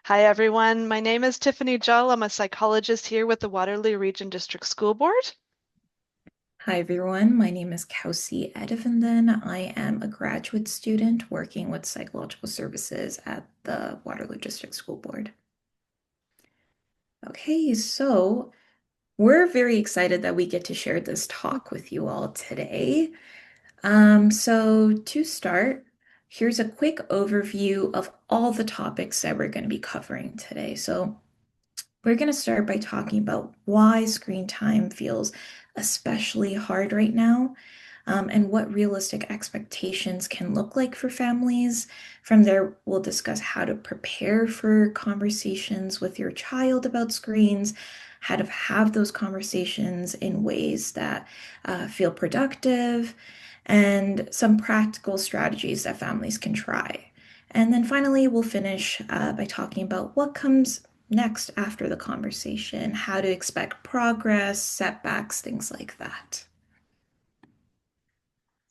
Hi, everyone. My name is Tiffany Jull. I'm a psychologist here with the Waterloo Region District School Board. Hi everyone, my name is Kelsey Edivenden. I am a graduate student working with psychological services at the Waterloo District School Board. Okay, so we're very excited that we get to share this talk with you all today. So to start, here's a quick overview of all the topics that we're going to be covering today. So we're going to start by talking about why screen time feels especially hard right now, and what realistic expectations can look like for families. From there, we'll discuss how to prepare for conversations with your child about screens, how to have those conversations in ways that feel productive, and some practical strategies that families can try. And then finally, we'll finish by talking about what comes next after the conversation, how to expect progress, setbacks, things like that.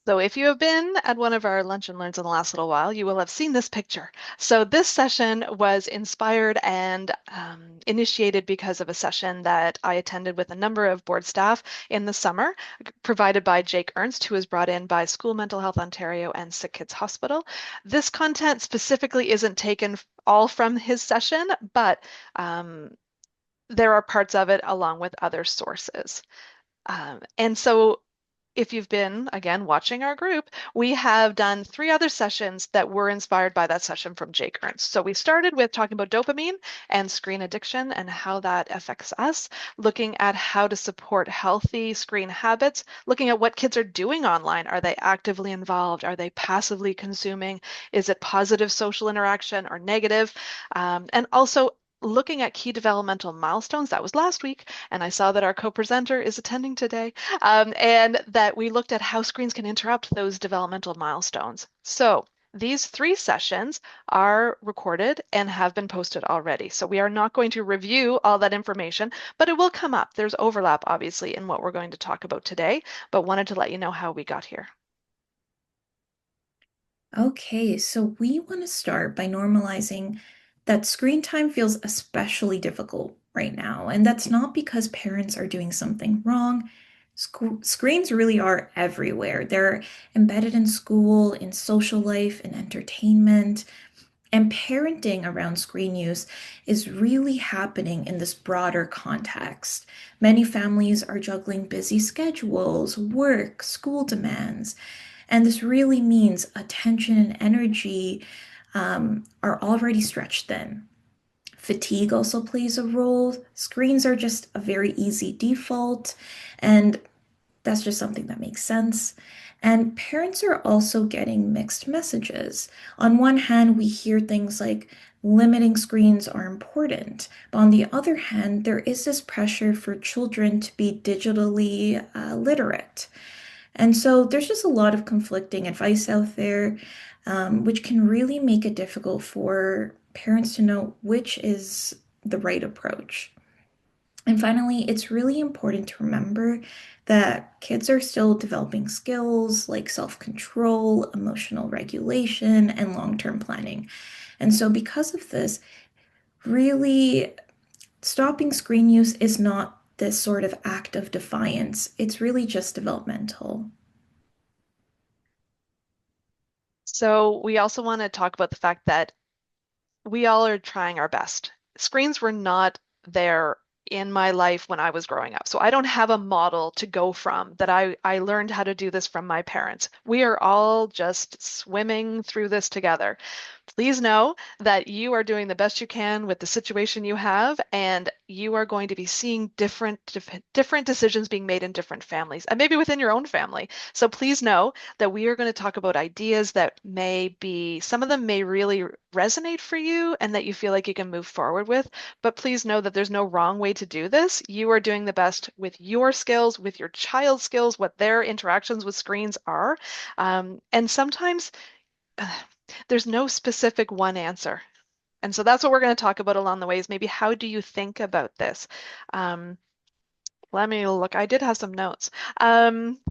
So if you have been at one of our lunch and learns in the last little while, you will have seen this picture. So this session was inspired and initiated because of a session that I attended with a number of board staff in the summer, provided by Jake Ernst, who was brought in by School Mental Health Ontario and Sick Kids Hospital. This content specifically isn't taken all from his session, but there are parts of it along with other sources. And so if you've been, again, watching our group, we have done three other sessions that were inspired by that session from Jake Ernst. So we started with talking about dopamine and screen addiction and how that affects us, looking at how to support healthy screen habits, looking at what kids are doing online. Are they actively involved? Are they passively consuming? Is it positive social interaction or negative? And also looking at key developmental milestones. That was last week, and I saw that our co-presenter is attending today, and that we looked at how screens can interrupt those developmental milestones. So these three sessions are recorded and have been posted already. So we are not going to review all that information, but it will come up. There's overlap, obviously, in what we're going to talk about today, but wanted to let you know how we got here. Okay, so we want to start by normalizing that screen time feels especially difficult right now. And that's not because parents are doing something wrong. Screens really are everywhere. They're embedded in school, in social life, in entertainment. And parenting around screen use is really happening in this broader context. Many families are juggling busy schedules, work, school demands, and this really means attention and energy are already stretched thin. Fatigue also plays a role. Screens are just a very easy default, and that's just something that makes sense. And parents are also getting mixed messages. On one hand, we hear things like limiting screens are important, but on the other hand, there is this pressure for children to be digitally literate. And so there's just a lot of conflicting advice out there, which can really make it difficult for parents to know which is the right approach. And finally, it's really important to remember that kids are still developing skills like self-control, emotional regulation, and long-term planning. And so, because of this, really stopping screen use is not this sort of act of defiance. It's really just developmental. So we also want to talk about the fact that we all are trying our best. Screens were not there in my life when I was growing up. So I don't have a model to go from that I learned how to do this from my parents. We are all just swimming through this together. Please know that you are doing the best you can with the situation you have, and you are going to be seeing different decisions being made in different families, and maybe within your own family. So please know that we are going to talk about ideas that may be, some of them may really resonate for you and that you feel like you can move forward with. But please know that there's no wrong way to do this. You are doing the best with your skills, with your child's skills, what their interactions with screens are. And sometimes there's no specific one answer. And so that's what we're going to talk about along the way is maybe how do you think about this? Um, Let me look. I did have some notes.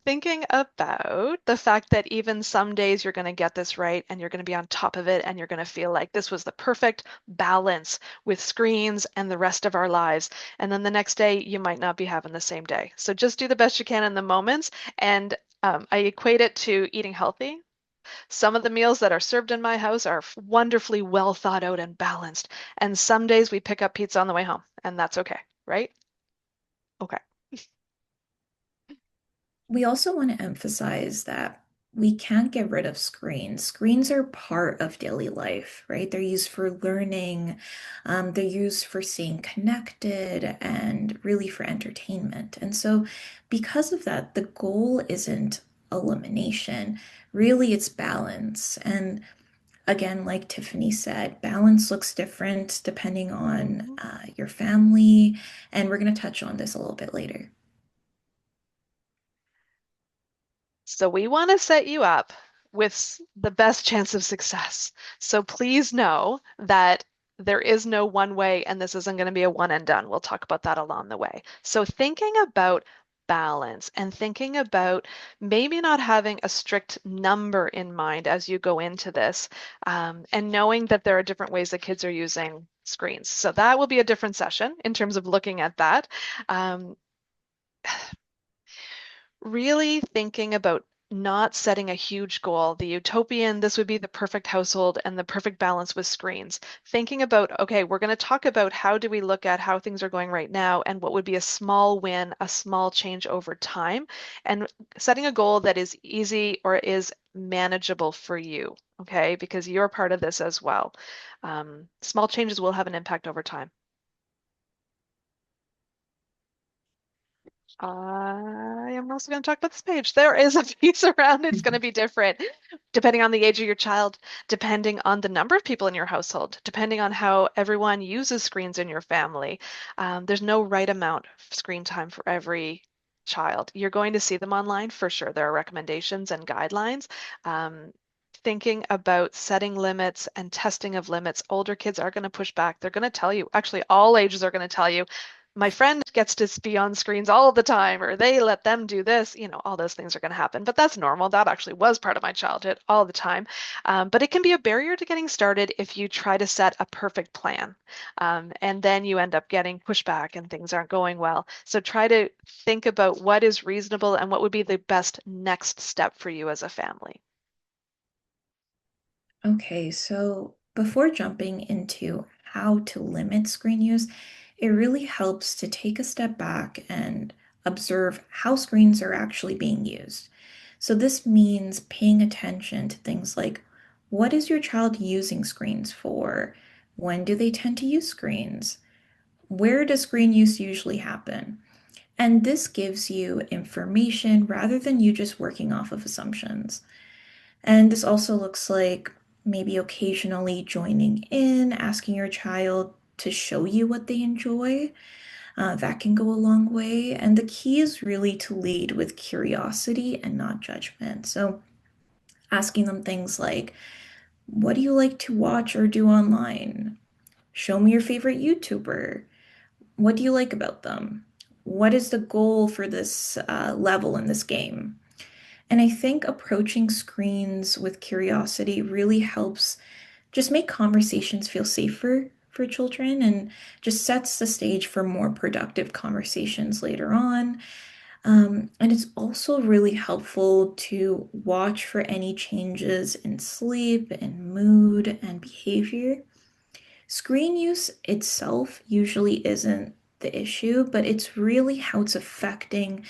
Thinking about the fact that even some days you're going to get this right and you're going to be on top of it and you're going to feel like this was the perfect balance with screens and the rest of our lives. And then the next day you might not be having the same day. So just do the best you can in the moments. And I equate it to eating healthy. Some of the meals that are served in my house are wonderfully well thought out and balanced. And some days we pick up pizza on the way home, and that's okay, right? Okay. We also want to emphasize that we can't get rid of screens. Screens are part of daily life, right? They're used for learning, they're used for staying connected, and really for entertainment. And so, because of that, the goal isn't elimination, really, it's balance. And again, like Tiffany said, balance looks different depending on Mhm. your family. And we're going to touch on this a little bit later. So we want to set you up with the best chance of success. So please know that there is no one way, and this isn't going to be a one and done. We'll talk about that along the way. So thinking about balance and thinking about maybe not having a strict number in mind as you go into this, and knowing that there are different ways that kids are using screens. So that will be a different session in terms of looking at that. Um, really thinking about not setting a huge goal, the utopian, this would be the perfect household and the perfect balance with screens. Thinking about, okay, we're going to talk about how do we look at how things are going right now and what would be a small win, a small change over time, and setting a goal that is easy or is manageable for you, okay, because you're part of this as well. Small changes will have an impact over time. I am also going to talk about this page. There is a piece around it's going to be different depending on the age of your child, depending on the number of people in your household, depending on how everyone uses screens in your family. There's no right amount of screen time for every child. You're going to see them online for sure. There are recommendations and guidelines. Um, Thinking about setting limits and testing of limits. Older kids are going to push back. They're going to tell you, actually, all ages are going to tell you, my friend gets to be on screens all the time, or they let them do this. All those things are going to happen. But that's normal. That actually was part of my childhood all the time. But it can be a barrier to getting started if you try to set a perfect plan. And then you end up getting pushback and things aren't going well. So try to think about what is reasonable and what would be the best next step for you as a family. Okay, so before jumping into how to limit screen use, it really helps to take a step back and observe how screens are actually being used. So this means paying attention to things like what is your child using screens for? When do they tend to use screens? Where does screen use usually happen? And this gives you information rather than you just working off of assumptions. And this also looks like maybe occasionally joining in, asking your child to show you what they enjoy. That can go a long way. And the key is really to lead with curiosity and not judgment. So asking them things like, what do you like to watch or do online? Show me your favorite YouTuber. What do you like about them? What is the goal for this level in this game? And I think approaching screens with curiosity really helps just make conversations feel safer for children and just sets the stage for more productive conversations later on. And it's also really helpful to watch for any changes in sleep and mood and behavior. Screen use itself usually isn't the issue, but it's really how it's affecting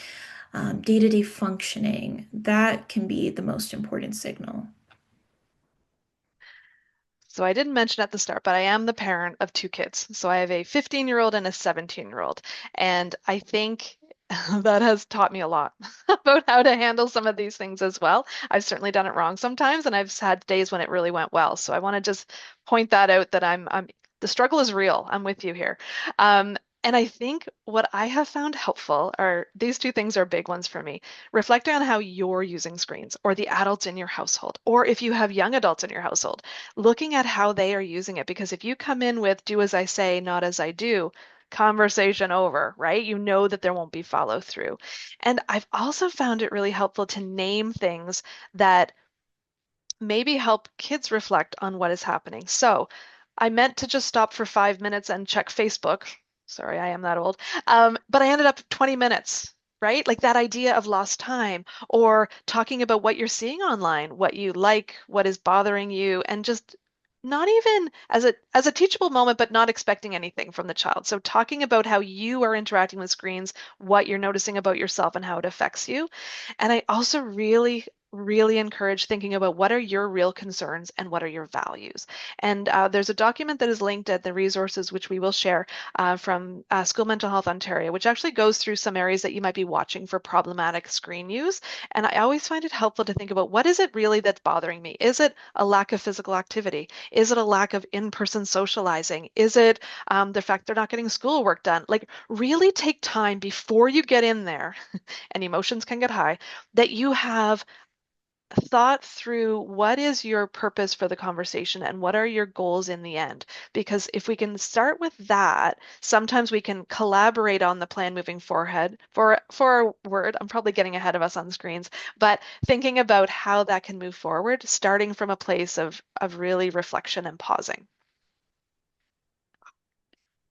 day-to-day functioning. That can be the most important signal. So I didn't mention at the start, but I am the parent of two kids. So I have a 15-year-old and a 17-year-old. And I think that has taught me a lot about how to handle some of these things as well. I've certainly done it wrong sometimes, and I've had days when it really went well. So I want to just point that out that I'm the struggle is real. I'm with you here. And I think what I have found helpful are these two things are big ones for me. Reflecting on how you're using screens or the adults in your household, or if you have young adults in your household, looking at how they are using it. Because if you come in with do as I say, not as I do, conversation over, right? You know that there won't be follow through. And I've also found it really helpful to name things that maybe help kids reflect on what is happening. So I meant to just stop for 5 minutes and check Facebook. Sorry, I am that old. But I ended up 20 minutes, right? Like that idea of lost time or talking about what you're seeing online, what you like, what is bothering you, and just not even as a teachable moment, but not expecting anything from the child. So talking about how you are interacting with screens, what you're noticing about yourself and how it affects you. And I also really encourage thinking about what are your real concerns and what are your values. And there's a document that is linked at the resources, which we will share from School Mental Health Ontario, which actually goes through some areas that you might be watching for problematic screen use. And I always find it helpful to think about what is it really that's bothering me? Is it a lack of physical activity? Is it a lack of in-person socializing? Is it the fact they're not getting schoolwork done? Like, really take time before you get in there, and emotions can get high, that you have thought through what is your purpose for the conversation and what are your goals in the end. Because if we can start with that, sometimes we can collaborate on the plan moving forward. I'm probably getting ahead of us on screens, but thinking about how that can move forward, starting from a place of really reflection and pausing.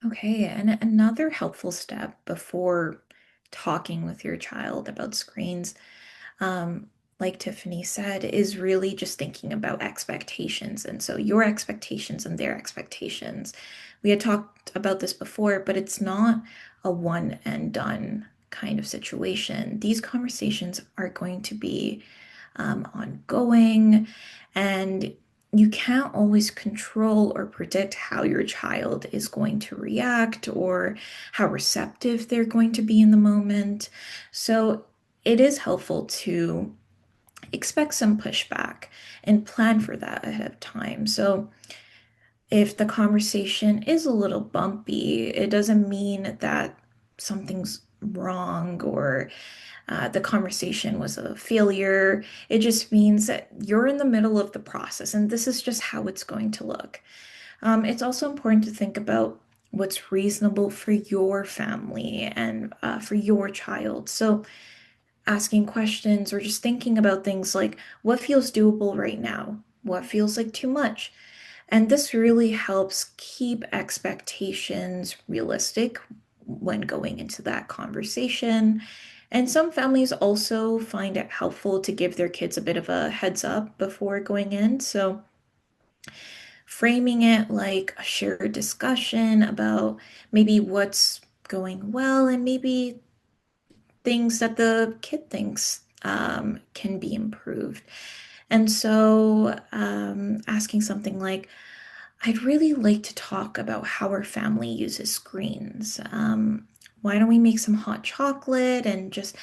Okay, and another helpful step before talking with your child about screens, um, like Tiffany said, is really just thinking about expectations. And so your expectations and their expectations. We had talked about this before, but it's not a one and done kind of situation. These conversations are going to be ongoing, and you can't always control or predict how your child is going to react or how receptive they're going to be in the moment. So it is helpful to expect some pushback and plan for that ahead of time. So if the conversation is a little bumpy, it doesn't mean that something's wrong or the conversation was a failure. It just means that you're in the middle of the process, and this is just how it's going to look. It's also important to think about what's reasonable for your family and for your child. So, asking questions or just thinking about things like what feels doable right now? What feels like too much? And this really helps keep expectations realistic when going into that conversation. And some families also find it helpful to give their kids a bit of a heads up before going in. So, framing it like a shared discussion about maybe what's going well and maybe things that the kid thinks can be improved. And so, asking something like, I'd really like to talk about how our family uses screens. Why don't we make some hot chocolate and just,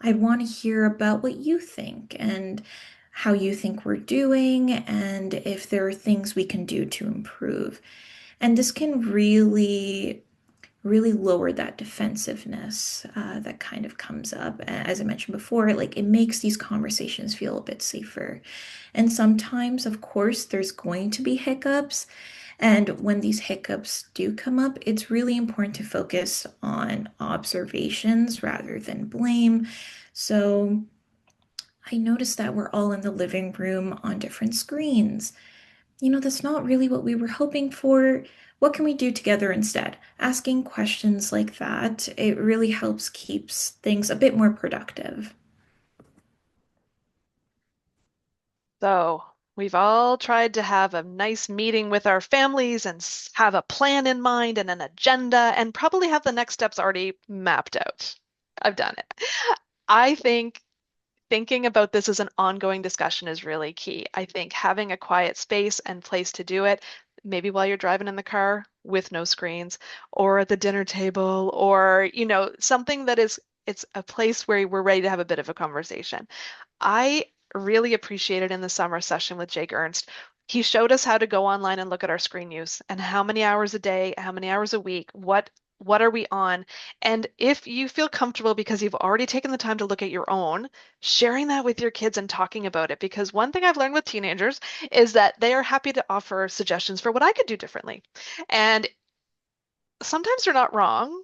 I want to hear about what you think and how you think we're doing and if there are things we can do to improve. And this can really lower that defensiveness that kind of comes up. As I mentioned before, like it makes these conversations feel a bit safer. And sometimes, of course, there's going to be hiccups. And when these hiccups do come up, it's really important to focus on observations rather than blame. So I noticed that we're all in the living room on different screens. That's not really what we were hoping for. What can we do together instead? Asking questions like that, it really helps keeps things a bit more productive. So we've all tried to have a nice meeting with our families and have a plan in mind and an agenda and probably have the next steps already mapped out. I've done it. I think thinking about this as an ongoing discussion is really key. I think having a quiet space and place to do it, maybe while you're driving in the car with no screens, or at the dinner table, or, something that is, it's a place where we're ready to have a bit of a conversation. I really appreciated in the summer session with Jake Ernst. He showed us how to go online and look at our screen use and how many hours a day, how many hours a week, what are we on? And if you feel comfortable because you've already taken the time to look at your own, sharing that with your kids and talking about it. Because one thing I've learned with teenagers is that they are happy to offer suggestions for what I could do differently. And sometimes they're not wrong.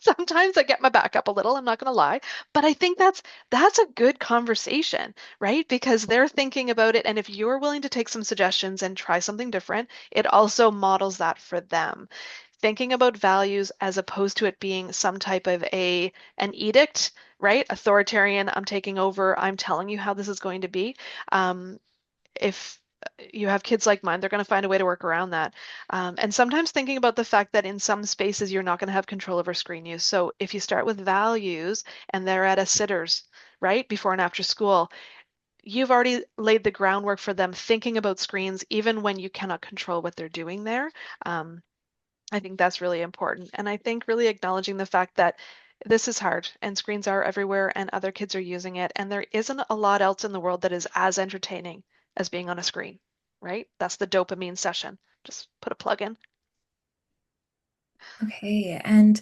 Sometimes I get my back up a little, I'm not going to lie, but I think that's a good conversation, right? Because they're thinking about it, and if you're willing to take some suggestions and try something different, it also models that for them. Thinking about values as opposed to it being some type of a an edict, right? Authoritarian, I'm taking over, I'm telling you how this is going to be. If you have kids like mine, they're going to find a way to work around that. And sometimes thinking about the fact that in some spaces you're not going to have control over screen use. So if you start with values and they're at a sitters, right, before and after school, you've already laid the groundwork for them thinking about screens even when you cannot control what they're doing there. Um, I think that's really important. And I think really acknowledging the fact that this is hard and screens are everywhere and other kids are using it. And there isn't a lot else in the world that is as entertaining as being on a screen, right? That's the dopamine session. Just put a plug in. Okay, and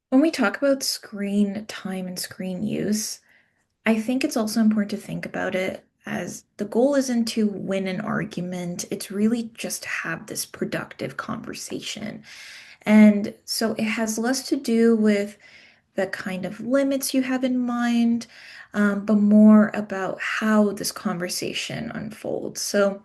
when we talk about screen time and screen use, I think it's also important to think about it as the goal isn't to win an argument, it's really just to have this productive conversation. And so it has less to do with the kind of limits you have in mind, but more about how this conversation unfolds. So,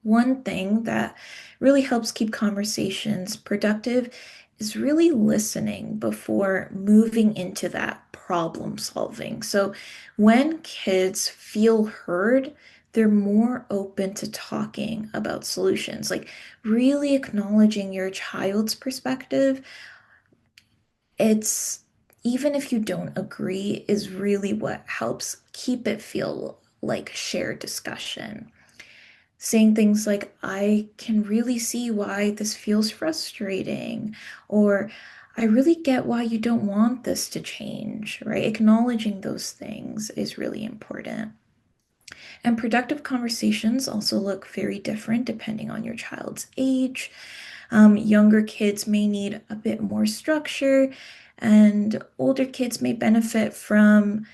one thing that really helps keep conversations productive is really listening before moving into that problem solving. So, when kids feel heard, they're more open to talking about solutions, like really acknowledging your child's perspective. It's even if you don't agree, is really what helps keep it feel like shared discussion. Saying things like, I can really see why this feels frustrating, or I really get why you don't want this to change, right? Acknowledging those things is really important. And productive conversations also look very different depending on your child's age. Younger kids may need a bit more structure, and older kids may benefit from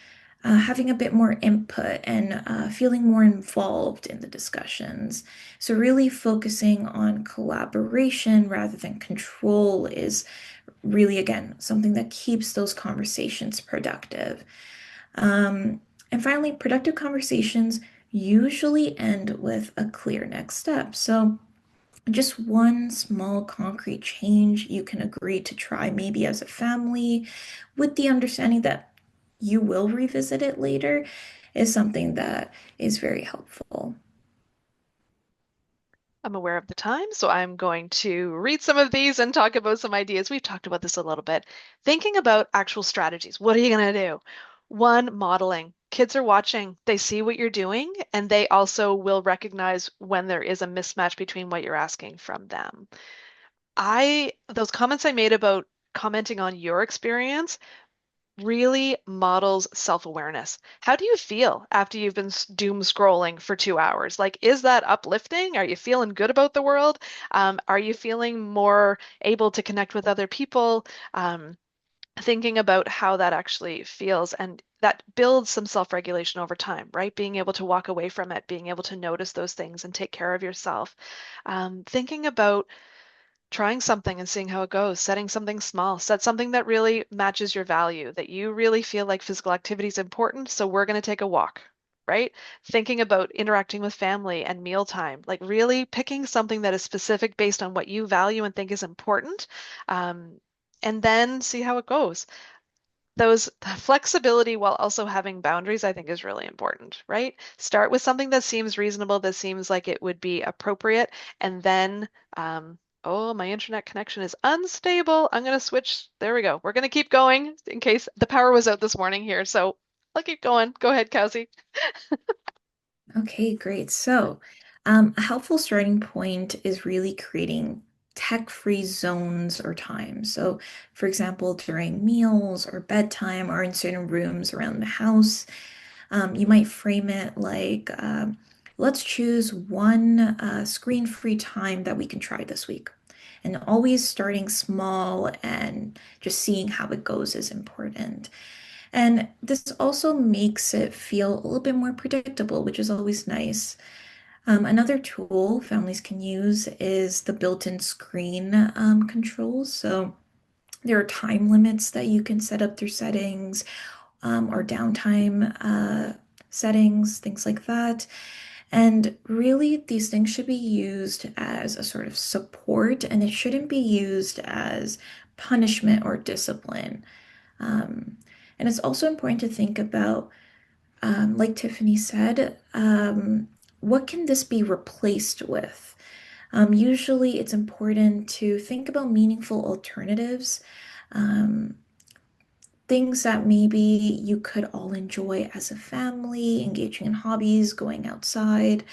having a bit more input and feeling more involved in the discussions. So, really focusing on collaboration rather than control is really, again, something that keeps those conversations productive. Um, and finally, productive conversations usually end with a clear next step. So, just one small concrete change you can agree to try, maybe as a family, with the understanding that you will revisit it later, is something that is very helpful. I'm aware of the time, so I'm going to read some of these and talk about some ideas. We've talked about this a little bit. Thinking about actual strategies. What are you going to do? One, modeling. Kids are watching, they see what you're doing, and they also will recognize when there is a mismatch between what you're asking from them. Those comments I made about commenting on your experience really models self-awareness. How do you feel after you've been doom scrolling for 2 hours? Like, is that uplifting? Are you feeling good about the world? Are you feeling more able to connect with other people? Thinking about how that actually feels, and that builds some self-regulation over time, right? Being able to walk away from it, being able to notice those things and take care of yourself. Thinking about trying something and seeing how it goes, setting something small, set something that really matches your value, that you really feel like physical activity is important, so we're going to take a walk, right? Thinking about interacting with family and mealtime, like really picking something that is specific based on what you value and think is important, um, and then see how it goes. Those flexibility while also having boundaries, I think is really important, right? Start with something that seems reasonable, that seems like it would be appropriate, and then, oh, my internet connection is unstable. I'm going to switch. There we go. We're going to keep going in case the power was out this morning here. So I'll keep going. Go ahead, Kelsey. Okay, great. So, a helpful starting point is really creating tech-free zones or times. So, for example, during meals or bedtime or in certain rooms around the house, you might frame it like, let's choose one screen-free time that we can try this week. And always starting small and just seeing how it goes is important. And this also makes it feel a little bit more predictable, which is always nice. Another tool families can use is the built-in screen controls. So there are time limits that you can set up through settings or downtime settings, things like that. And really, these things should be used as a sort of support, and it shouldn't be used as punishment or discipline. Um, and it's also important to think about, like Tiffany said, what can this be replaced with? Usually, it's important to think about meaningful alternatives, um, things that maybe you could all enjoy as a family, engaging in hobbies, going outside.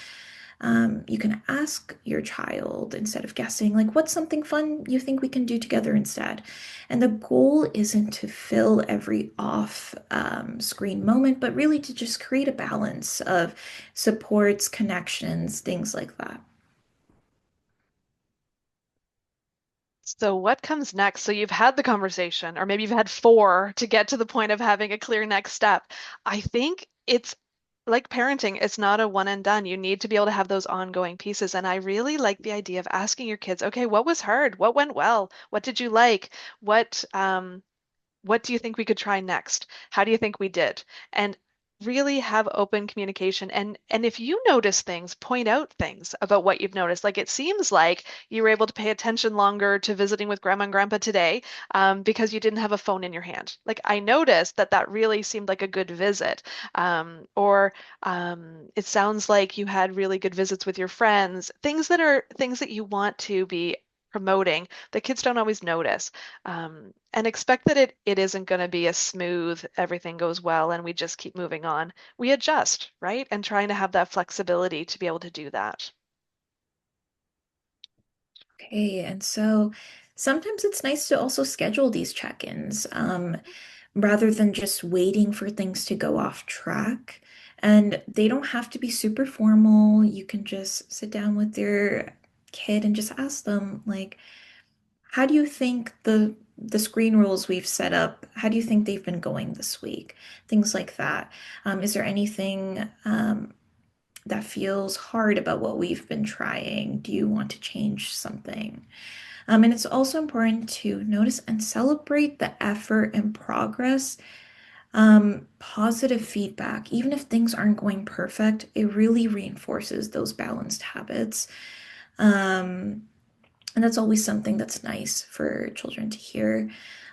You can ask your child instead of guessing, like, what's something fun you think we can do together instead? And the goal isn't to fill every off screen moment, but really to just create a balance of supports, connections, things like that. So what comes next? So you've had the conversation, or maybe you've had four to get to the point of having a clear next step. I think it's like parenting, it's not a one and done. You need to be able to have those ongoing pieces. And I really like the idea of asking your kids, okay, what was hard? What went well? What did you like? What do you think we could try next? How do you think we did? And really have open communication. And if you notice things, point out things about what you've noticed. Like it seems like you were able to pay attention longer to visiting with grandma and grandpa today because you didn't have a phone in your hand. Like I noticed that that really seemed like a good visit. Or it sounds like you had really good visits with your friends. Things that are things that you want to be promoting that kids don't always notice. And expect that it isn't going to be a smooth, everything goes well, and we just keep moving on. We adjust, right? And trying to have that flexibility to be able to do that. Okay, and so sometimes it's nice to also schedule these check-ins, rather than just waiting for things to go off track. And they don't have to be super formal. You can just sit down with your kid and just ask them, like, how do you think the screen rules we've set up, how do you think they've been going this week? Things like that. Is there anything that feels hard about what we've been trying? Do you want to change something? And it's also important to notice and celebrate the effort and progress. Positive feedback, even if things aren't going perfect, it really reinforces those balanced habits. Um, and that's always something that's nice for children to hear.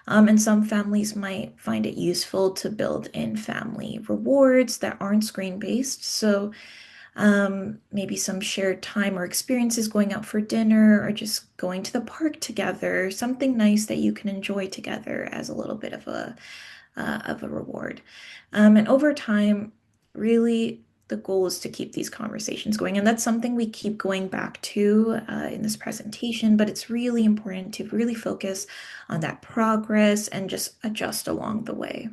And some families might find it useful to build in family rewards that aren't screen-based. So maybe some shared time or experiences going out for dinner or just going to the park together, something nice that you can enjoy together as a little bit of a reward. And over time, really, the goal is to keep these conversations going. And that's something we keep going back to in this presentation, but it's really important to really focus on that progress and just adjust along the way.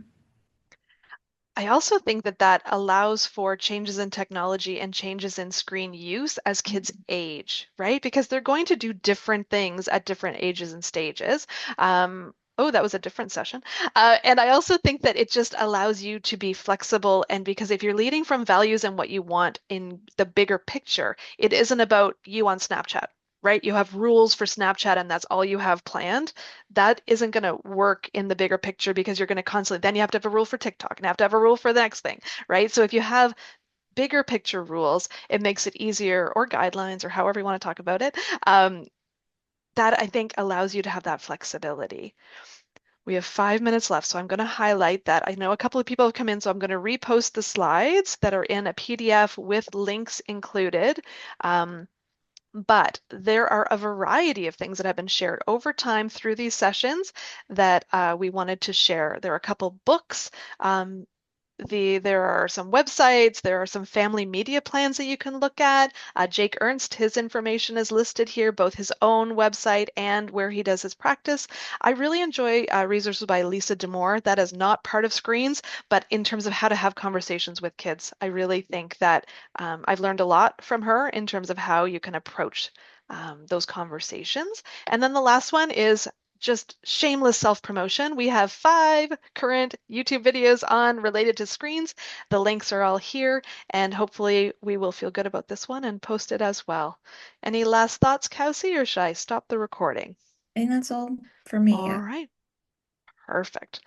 I also think that that allows for changes in technology and changes in screen use as kids age, right? Because they're going to do different things at different ages and stages. Oh, that was a different session. And I also think that it just allows you to be flexible. And because if you're leading from values and what you want in the bigger picture, it isn't about you on Snapchat, right? You have rules for Snapchat and that's all you have planned. That isn't going to work in the bigger picture because you're going to constantly, then you have to have a rule for TikTok and have to have a rule for the next thing, right? So if you have bigger picture rules, it makes it easier, or guidelines, or however you want to talk about it. That I think allows you to have that flexibility. We have 5 minutes left, so I'm going to highlight that. I know a couple of people have come in, so I'm going to repost the slides that are in a PDF with links included. But there are a variety of things that have been shared over time through these sessions that we wanted to share. There are a couple books. There are some websites, there are some family media plans that you can look at. Jake Ernst, his information is listed here, both his own website and where he does his practice. I really enjoy resources by Lisa Demore. That is not part of Screens, but in terms of how to have conversations with kids, I really think that I've learned a lot from her in terms of how you can approach those conversations. And then the last one is just shameless self-promotion. We have 5 current YouTube videos on related to screens. The links are all here, and hopefully we will feel good about this one and post it as well. Any last thoughts, Kelsey, or should I stop the recording? And that's all for me. All right, perfect.